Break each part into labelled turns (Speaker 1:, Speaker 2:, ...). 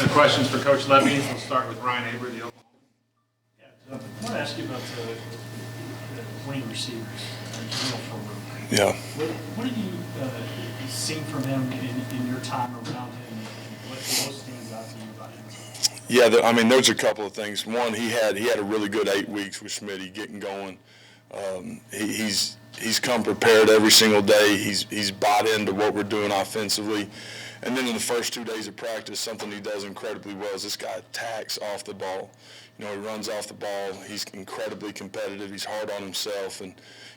Speaker 1: the questions for Coach Lebby. We'll start with Ryan Aber, the Oklahoma.
Speaker 2: Yeah, I want to ask you about the winning receivers.
Speaker 3: Yeah.
Speaker 2: What have you seen from him in your time around him, and what most stands out to you about him?
Speaker 3: Yeah, I mean, there's a couple of things. One, he had a really good 8 weeks with Schmitty getting going. He's come prepared every single day. He's bought into what we're doing offensively. And then in the first 2 days of practice, something he does incredibly well is this guy attacks off the ball. You know, he runs off the ball. He's incredibly competitive. He's hard on himself, and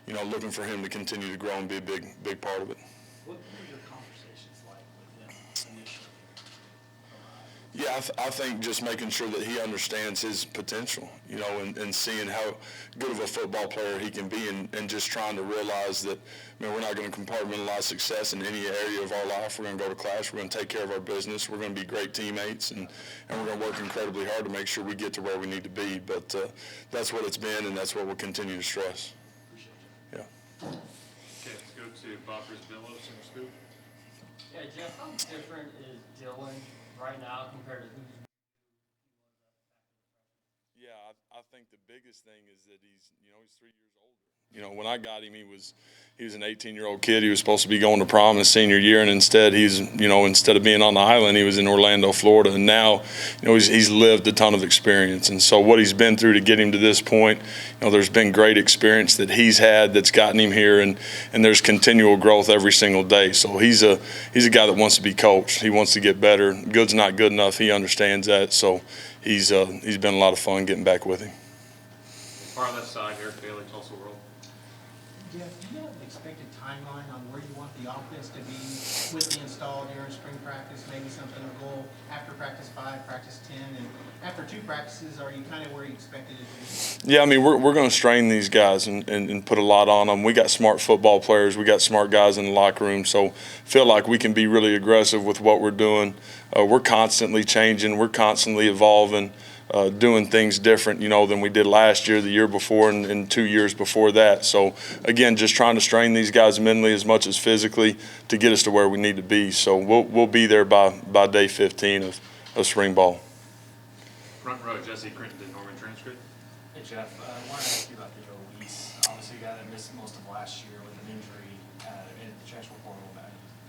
Speaker 3: you know, looking for him to continue to grow and be a big part of it.
Speaker 2: What were your conversations like with him initially?
Speaker 3: Yeah, I think just making sure that he understands his potential, you know, and seeing how good of a football player he can be, and just trying to realize that, man, we're not going to compartmentalize success in any area of our life. We're going to go to class. We're going to take care of our business. We're going to be great teammates, and we're going to work incredibly hard to make sure we get to where we need to be. But that's what it's been, and that's what we'll continue to stress. Yeah.
Speaker 1: Okay, let's go to Bob Brisbillo, Center Scoop.
Speaker 4: Yeah, Jeff, how different is Dylan right now compared to who he was?
Speaker 3: Yeah, I think the biggest thing is that he's 3 years older. You know, when I got him, he was an 18-year-old kid. He was supposed to be going to prom his senior year, and instead instead of being on the island, he was in Orlando, Florida. And now, you know, he's lived a ton of experience. And so what he's been through to get him to this point, you know, there's been great experience that he's had that's gotten him here, and there's continual growth every single day. So he's a guy that wants to be coached. He wants to get better. Good's not good enough. He understands that. So he's been a lot of fun getting back with him.
Speaker 1: Far left side, Eric Bailey, Tulsa World.
Speaker 5: Jeff, do you have an expected timeline on where you want the offense to be with the install during spring practice? Maybe something to go after practice 5, practice 10, and after 2 practices, are you kind of where you expected it to be?
Speaker 3: Yeah, I mean, we're going to strain these guys and put a lot on them. We got smart football players. We got smart guys in the locker room, so feel like we can be really aggressive with what we're doing. We're constantly changing. We're constantly evolving. Doing things different, you know, than we did last year, the year before, and 2 years before that. So, again, just trying to strain these guys mentally as much as physically to get us to where we need to be. So we'll be there by day 15 of spring ball.
Speaker 1: Front row, Jesse Crittenden, Norman transcript.
Speaker 2: Hey, Jeff, I want to ask you about the Owees. Obviously, a guy that missed most of last year with an injury in the transfer portal.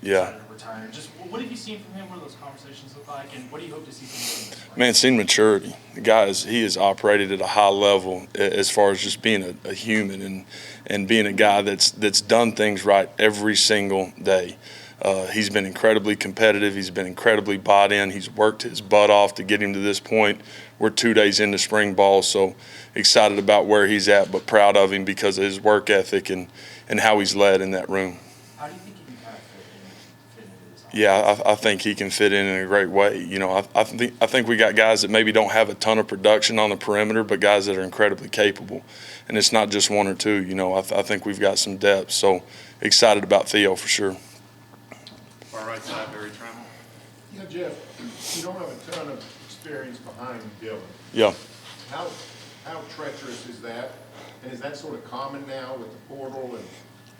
Speaker 3: Yeah.
Speaker 2: Retired. Just what have you seen from him? What do those conversations look like, and what do you hope to see from him?
Speaker 3: Man, seen maturity. The guy he has operated at a high level as far as just being a human and being a guy that's done things right every single day. He's been incredibly competitive. He's been incredibly bought in. He's worked his butt off to get him to this point. We're 2 days into spring ball, so excited about where he's at, but proud of him because of his work ethic and how he's led in that room.
Speaker 2: How do you think he can kind of fit into this?
Speaker 3: Yeah, I think he can fit in a great way. You know, I think we got guys that maybe don't have a ton of production on the perimeter, but guys that are incredibly capable. And it's not just 1 or 2. You know, I think we've got some depth. So excited about Theo for sure.
Speaker 1: Far right side, Barry Trammell.
Speaker 6: Yeah, Jeff, you don't have a ton of experience behind Dylan.
Speaker 3: Yeah.
Speaker 6: How treacherous is that? And is that sort of common now with the portal and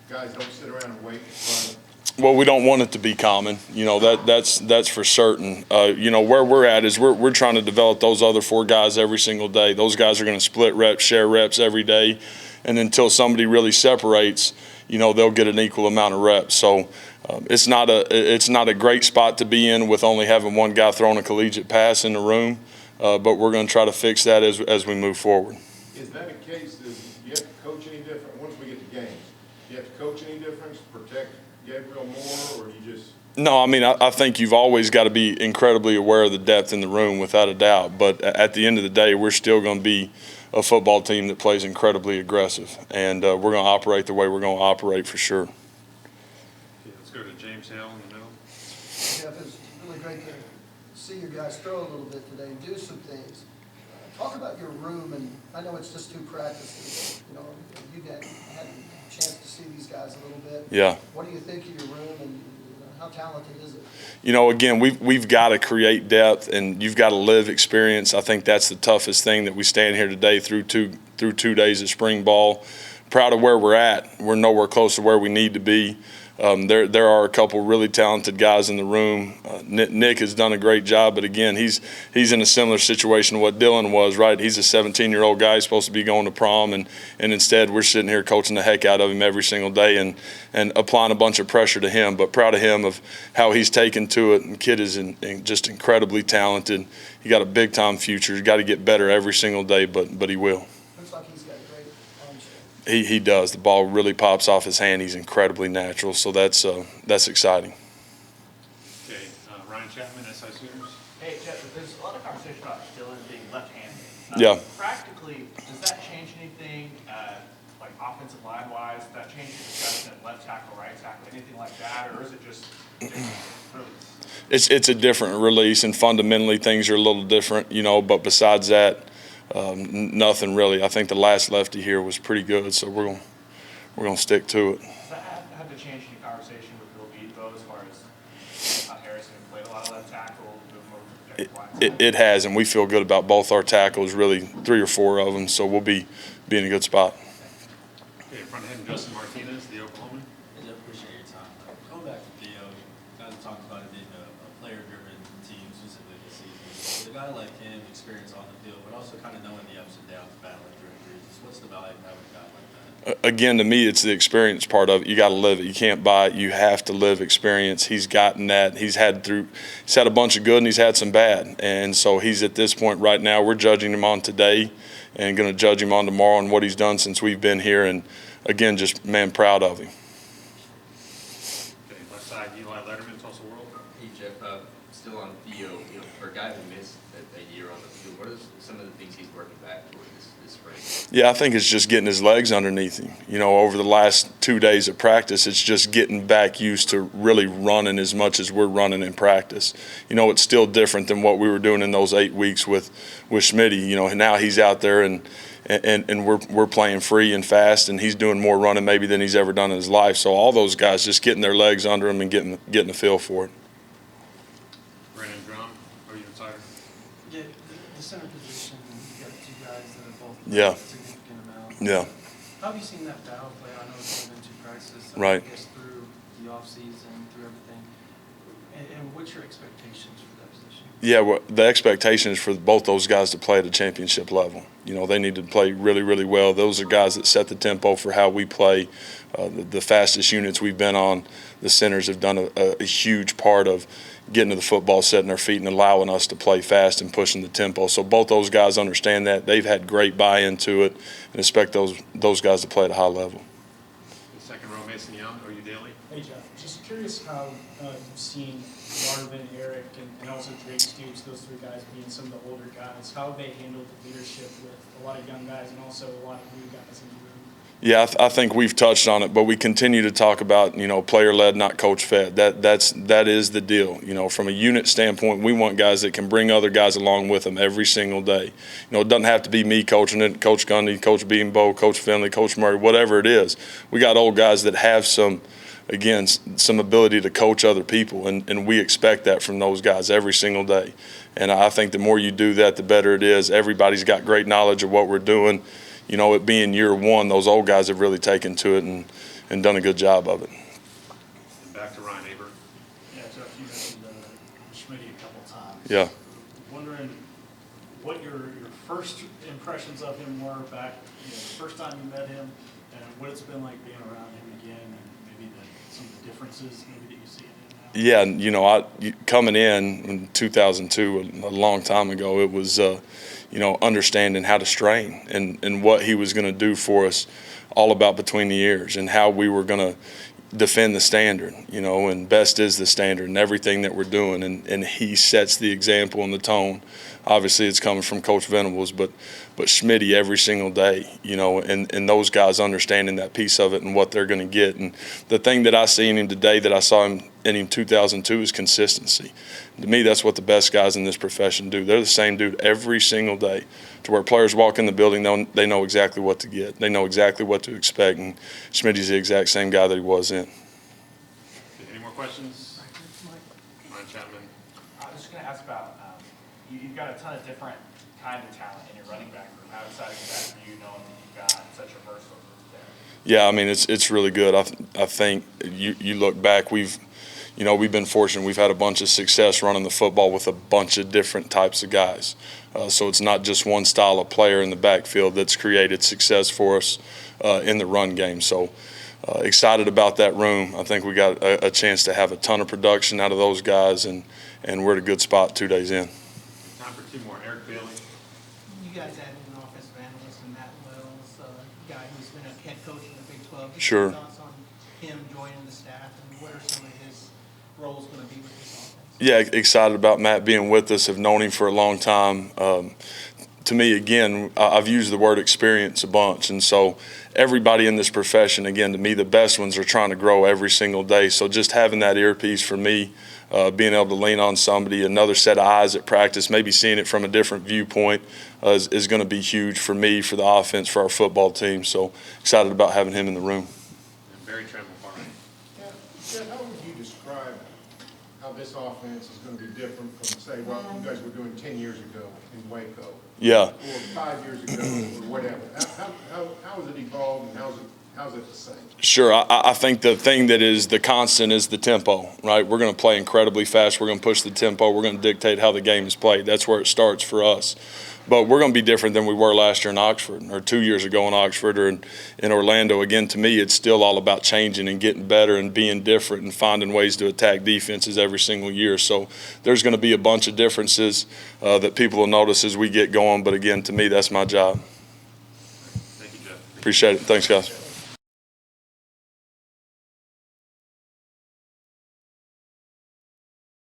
Speaker 6: guys don't sit around and wait for fun?
Speaker 3: Well, we don't want it to be common. You know, that's for certain. You know, where we're at is we're trying to develop those other 4 guys every single day. Those guys are going to split reps, share reps every day, and until somebody really separates, you know, they'll get an equal amount of reps. So it's not a great spot to be in with only having one guy throwing a collegiate pass in the room, but we're going to try to fix that as we move forward.
Speaker 6: Is that a case that you have to coach any different once we get to games? Do you have to coach any different to protect Gabriel more, or you just?
Speaker 3: No, I mean, I think you've always got to be incredibly aware of the depth in the room, without a doubt. But at the end of the day, we're still going to be a football team that plays incredibly aggressive, and we're going to operate the way we're going to operate for sure.
Speaker 1: Okay, let's go to James Hill in the middle.
Speaker 7: Jeff, it's really great to see you guys throw a little bit today and do some things. Talk about your room, and I know it's just 2 practices. You know, you had a chance to see these guys a little bit.
Speaker 3: Yeah.
Speaker 7: What do you think of your room, and how talented is it?
Speaker 3: You know, again, we've got to create depth, and you've got to live experience. I think that's the toughest thing that we stand here today through 2 days of spring ball. Proud of where we're at. We're nowhere close to where we need to be. There are a couple really talented guys in the room. Nick has done a great job, but again, he's in a similar situation to what Dylan was, right? He's a 17-year-old guy. He's supposed to be going to prom, and instead we're sitting here coaching the heck out of him every single day and applying a bunch of pressure to him. But proud of him of how he's taken to it. And the kid is just incredibly talented. He got a big-time future. He's got to get better every single day, but he will.
Speaker 7: Looks like he's got a great arm strength.
Speaker 3: He does. The ball really pops off his hand. He's incredibly natural, so that's exciting.
Speaker 1: Okay, Ryan Chapman, SI Sooners.
Speaker 2: Hey, Jeff, there's a lot of conversation about Dylan being left-handed.
Speaker 3: Yeah.
Speaker 2: Practically, does that change anything, like offensive line-wise? Does that change the discussion at left tackle, right tackle, anything like that, or is it just release?
Speaker 3: It's a different release, and fundamentally things are a little different, but besides that, nothing really. I think the last lefty here was pretty good, so we're gonna stick to it.
Speaker 2: Does that have to change any conversation with Bill Beat, though, as far as Harrison played a lot of left tackle,
Speaker 3: It has, and we feel good about both our tackles, really 3 or 4 of them, so we'll be in a good spot.
Speaker 1: Okay, front end, Justin Martinez, the Oklahoman.
Speaker 8: I appreciate your time. Going back to Theo, you guys talked about it being a player-driven team, specifically this season. With a guy like him, experience on the field, but also kind of knowing the ups and downs, battling through injuries, what's the value of having a guy like that?
Speaker 3: Again, to me, it's the experience part of it. You got to live it. You can't buy it. You have to live experience. He's gotten that. He's had a bunch of good and he's had some bad. And so he's at this point right now. We're judging him on today and going to judge him on tomorrow and what he's done since we've been here. And again, just proud of him.
Speaker 1: Okay, left side, Eli Letterman, Tulsa World.
Speaker 9: Hey Jeff, still on Theo, for a guy who missed a year on the field, what are some of the things he's working back toward this spring?
Speaker 3: Yeah, I think it's just getting his legs underneath him. Over the last 2 days of practice, it's just getting back used to really running as much as we're running in practice. It's still different than what we were doing in those 8 weeks with Schmitty. Now he's out there and we're playing free and fast, and he's doing more running maybe than he's ever done in his life. So all those guys just getting their legs under him and getting the feel for it.
Speaker 1: Brandon Drum, are you inside?
Speaker 10: Yeah, the center position, you got 2 guys that are both
Speaker 3: Yeah.
Speaker 10: significant amount.
Speaker 3: Yeah.
Speaker 10: How have you seen that battle play? I know it's only been 2 practices.
Speaker 3: Right.
Speaker 10: I guess through the offseason, through everything. And what's your expectations for that position?
Speaker 3: Yeah, well, the expectation is for both those guys to play at a championship level. They need to play really, really well. Those are guys that set the tempo for how we play. The fastest units we've been on, the centers have done a huge part of getting to the football, setting their feet, and allowing us to play fast and pushing the tempo. So both those guys understand that. They've had great buy-in to it and expect those guys to play at a high level.
Speaker 1: The second row, Mason Young, are you daily?
Speaker 11: Hey Jeff, just curious how you've seen Marvin, Eric, and also Drake Stoops, those 3 guys being some of the older guys, how they handled the leadership with a lot of young guys and also a lot of new guys in the room.
Speaker 3: Yeah, I think we've touched on it, but we continue to talk about, player-led, not coach-fed. That is the deal. From a unit standpoint, we want guys that can bring other guys along with them every single day. It doesn't have to be me coaching it, Coach Gundy, Coach Beambo, Coach Finley, Coach Murray, whatever it is. We got old guys that have some ability to coach other people, and we expect that from those guys every single day. And I think the more you do that, the better it is. Everybody's got great knowledge of what we're doing. It being year 1, those old guys have really taken to it and done a good job of it.
Speaker 1: And back to Ryan Aber.
Speaker 11: Yeah, Jeff, you mentioned Schmitty a couple times.
Speaker 3: Yeah.
Speaker 11: Wondering what your first impressions of him were back, the first time you met him, and what it's been like being around him again, and maybe some of the differences maybe that you see in him now. Yeah, coming in 2002, a long time ago, it was understanding how to strain and what he was going to do for us all about between the ears and how we were going to defend the standard, and best is the standard and everything that we're doing. And he sets the example and the tone. Obviously, it's coming from Coach Venables, but Schmitty every single day, and those guys understanding that piece of it and what they're going to get. And the thing that I see in him today that I saw him in 2002 is consistency. To me, that's what the best guys in this profession do. They're the same dude every single day, to where players walk in the building, they know exactly what to get. They know exactly what to expect, and Schmitty's the exact same guy that he was in.
Speaker 1: Any more questions? Ryan Chapman.
Speaker 2: I was just going to ask about, you've got a ton of different kind of talent in your running back room. How exciting is that for you, knowing that you've got such a versatile group
Speaker 3: Yeah, I mean, it's really good. I think you look back, we've been fortunate. We've had a bunch of success running the football with a bunch of different types of guys. So it's not just one style of player in the backfield that's created success for us in the run game. So excited about that room. I think we got a chance to have a ton of production out of those guys, and we're at a good spot 2 days in.
Speaker 1: Time for two more. Eric Bailey.
Speaker 5: You guys added an offensive analyst in Matt Wells, a guy who's been a head coach in the Big 12. Just
Speaker 3: Sure.
Speaker 5: your thoughts on him joining the staff, and what are some of his roles going to be with this offense?
Speaker 3: Yeah, excited about Matt being with us. Have known him for a long time. To me, again, I've used the word experience a bunch, and so everybody in this profession, again, to me, the best ones are trying to grow every single day. So just having that earpiece for me, being able to lean on somebody, another set of eyes at practice, maybe seeing it from a different viewpoint is going to be huge for me, for the offense, for our football team. So excited about having him in the room.
Speaker 1: And Barry Tremble, Farmer.
Speaker 6: Yeah, Jeff, how would you describe how this offense is going to be different from, say, what you guys were doing 10 years ago in Waco?
Speaker 3: Yeah.
Speaker 6: Or 5 years ago, or whatever. How has it evolved, and how's it the same?
Speaker 3: Sure. I think the thing that is the constant is the tempo, right? We're going to play incredibly fast. We're going to push the tempo. We're going to dictate how the game is played. That's where it starts for us. But we're going to be different than we were last year in Oxford, or 2 years ago in Oxford, or in Orlando. Again, to me, it's still all about changing and getting better and being different and finding ways to attack defenses every single year. So there's going to be a bunch of differences that people will notice as we get going. But again, to me, that's my job.
Speaker 1: Thank you, Jeff.
Speaker 3: Appreciate it. Thanks, guys.